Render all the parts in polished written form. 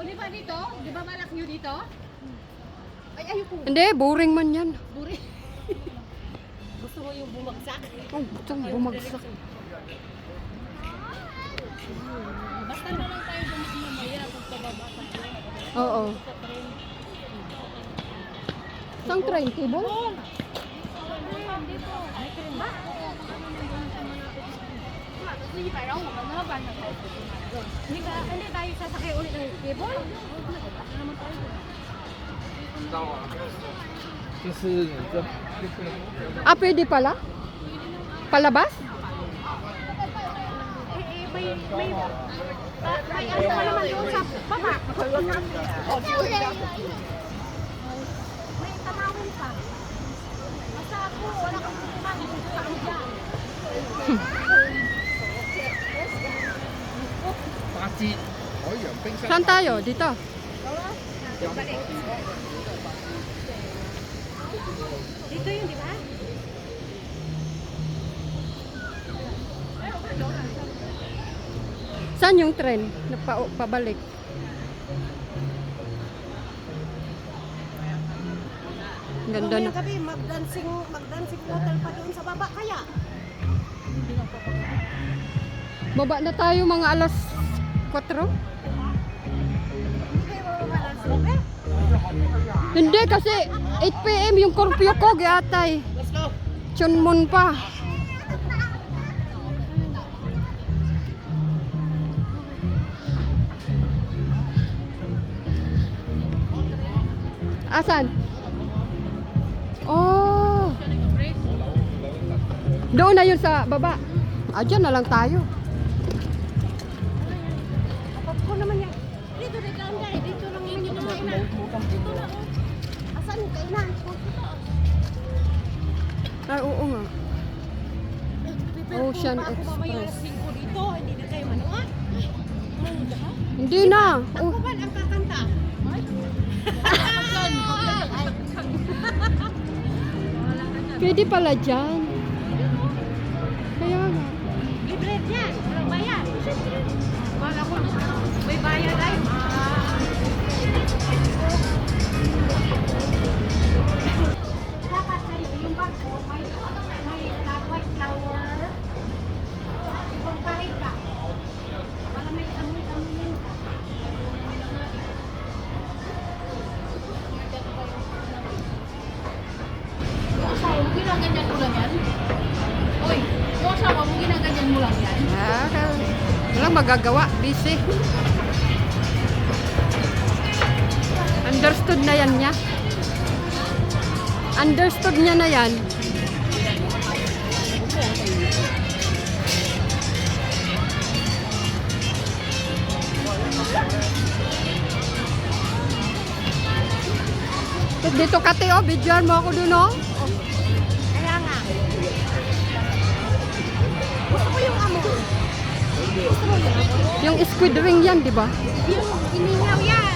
di ba dito? Di ba malak nyo dito? Ay, ayoko. Hindi, boring man yan. Buri. Gusto mo yung bumagsak? Oh, gusto mo bumagsak. Basta na lang tayo mamaya kung pababa tayo. Oo. Saan train? Cable? Dito. May train ba? Hindi pa raw, maganaban na tayo. Hindi tayo sasakay ulit ng cable? Ano naman tayo? 就是你这 Ah, pwede pala? Palabas? May ano pa naman doon sa baba. May tanawin pa. Basta ako, wala kang kumain sa akin dyan. Pati. Oh, yung冰箱。 Saan tayo? Dito? Dito yun, di ba? Saan yung tren? Pabalik. Ganda na. Gabi, mag-dancing hotel pa doon sa baba kaya. Baba na tayo mga alas 4. Hindi kayo mababa ng sobe? Hindi kasi 8 PM yung curfew ko, giatay. Chunmon pa. Asan? Oh. Doon na yun sa baba. Diyan na lang tayo. Kapag ko naman yan. Dito lang dahil. Dito lang yun yung kainan. Dito na oh. Asan yung kainan? Ay, oo nga. Ocean Ako mamaya Express. alas 5 dito. Hindi na kayo manuha. Hindi na. Ako ba ang kakanta? Pwede pala dyan. Kaya nga. Libre yan. Walang bayad. Wala ko. May bayad ay. Dapat sa'yo yung barko may white flower. Kung kahit ka. Para may amoy-amoyin ka. Yung asawa mo, ginaganyan mo lang yan? Uy, yung asawa mo, ginaganyan mo lang yan? Walang magagawa. Busy. Understood na yan niya. Understood niya na yan. Dito kate, oh, bidyan mo ako dun, oh. Kaya nga. Gusto ko yung amoy. Gusto mo yung amoy? Yung squid ring yan, di ba? Yung iningaw yan.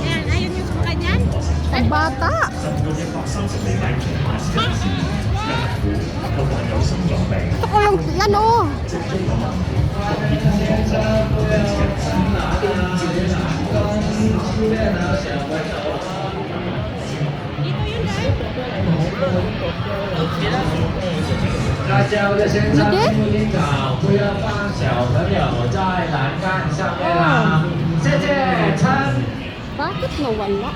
Yan, ayun yung suka niyan. Ang bata. Gusto ko yung, yan, oh. Dito yun, guys. 大家在现场听录音长，不要放小朋友在栏杆上面啦。谢谢，称。 Bakit nawala?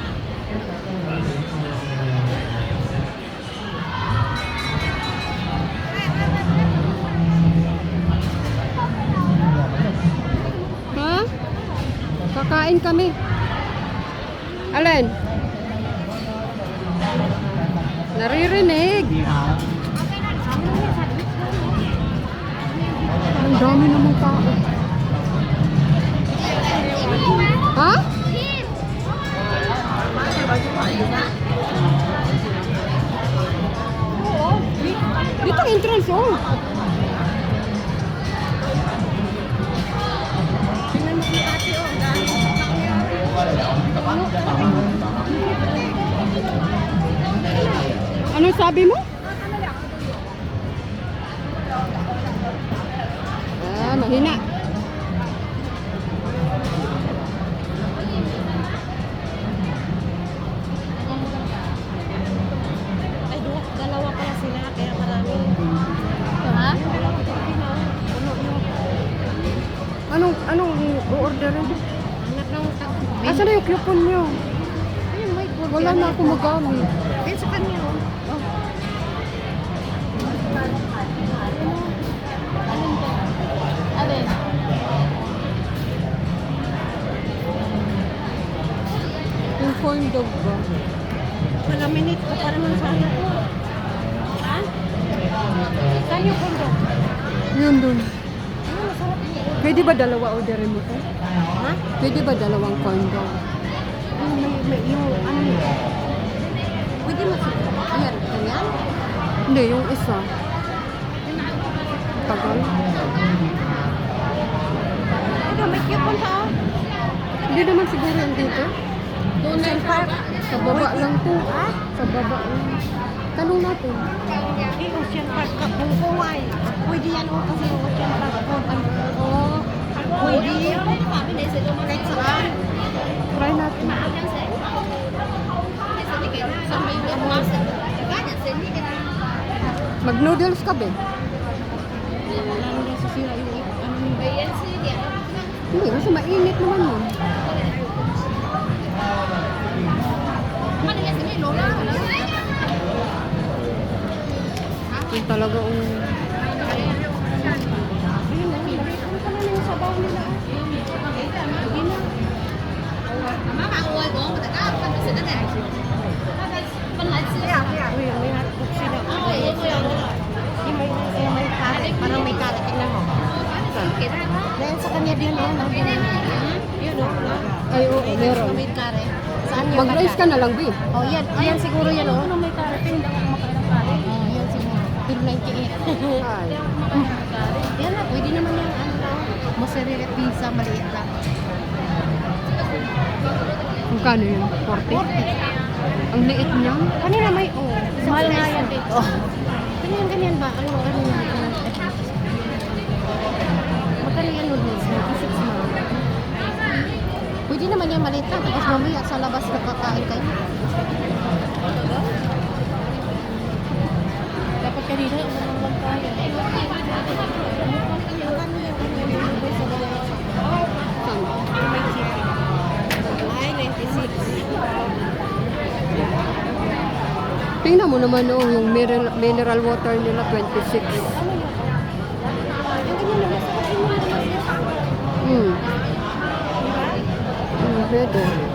Ha? Kakain kami. Alin? Naririnig. Ang dami namang tao. Ha? Dito ang entrance, oh. Ano sabi mo? mahina. Ay, dalawa pala sila, kaya marami. Ha? Anong i-orderin? Anak ng Asan na yung coupon nyo? Ayun, may good. Wala na ako magamit. Ayun sa kanya, oh. Alin? Yung corn dog ba? Wala minute ko pa naman sana. Ha? Saan yung kondo? Yun dun. Ano, masarap yun. Pwede ba dalawa orderin mo to? Ha? Pwede ba dalawang corn dog? Yung ano, pwede mo sa ayan, ganyan? Hindi, yung isa. Tagal. Ito, may coupon pa, oh. Hindi naman siguro yung dito. Ocean Park. Sa baba lang to. Ha? Sa baba lang. Tanong natin. Eh, Ocean Park ka, kung kuway. Pwede yan, oh, kasi yung Ocean Park ko. Oh, pwede. Kahit saan. Try natin. Mag-noodles ka ba? Lalo na sisira yung ano yung Hindi, kasi mainit naman yun. Yung talaga yung... may hotdog sila. Yung may karet, parang may karet. Tingnan mo. Dahil sa kanya din, oh. Yun, oh. Ay, oo, meron. May karet. Saan yung Mag-rice ka na lang, B. Oh, yan. Yan siguro yan, oh. Ano may karet? Hindi ako kumakain ng karet. Oh, yan siguro. Bill 98. Ay. Yan na, pwede naman yung ano lang. Mozzarella pizza, maliit lang. Magkano yun? 40? Ang liit niya. Kanina may, oh. Mahal nga yan dito. Ganyan ba? Ano, yan? Magkano yan noodles? 96 mo. Pwede naman yung maliit lang. Tapos mamaya sa labas nakakain kayo. Dapat kanina, ano naman tayo. May chicken. Ay, 96. Tingnan mo naman, oh, yung mineral water nila, 26. Hmm. Pwede.